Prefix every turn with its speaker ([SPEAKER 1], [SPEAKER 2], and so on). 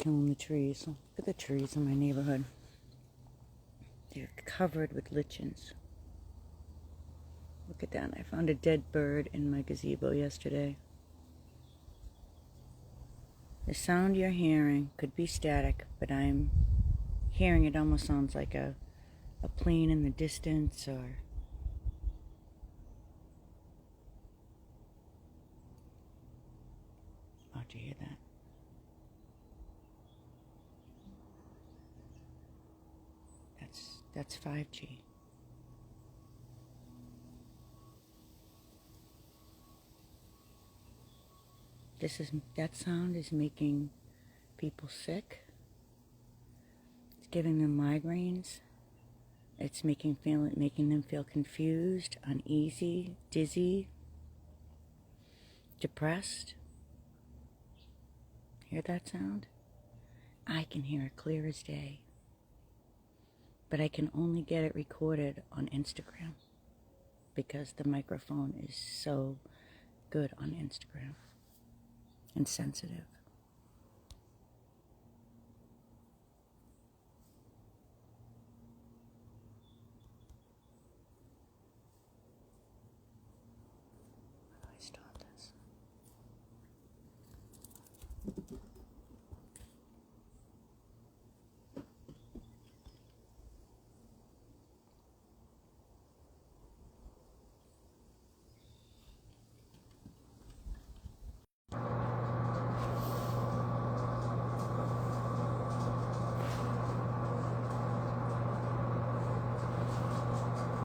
[SPEAKER 1] killing the trees. Look at the trees in my neighborhood. They're covered with lichens. Look at that. I found a dead bird in my gazebo yesterday. The sound you're hearing could be static, but I'm hearing it almost sounds like a plane in the distance, or oh, did you hear that? That's 5G. That sound is making people sick. It's giving them migraines. It's making them feel confused, uneasy, dizzy, depressed. Hear that sound? I can hear it clear as day. But I can only get it recorded on Instagram because the microphone is so good on Instagram and sensitive.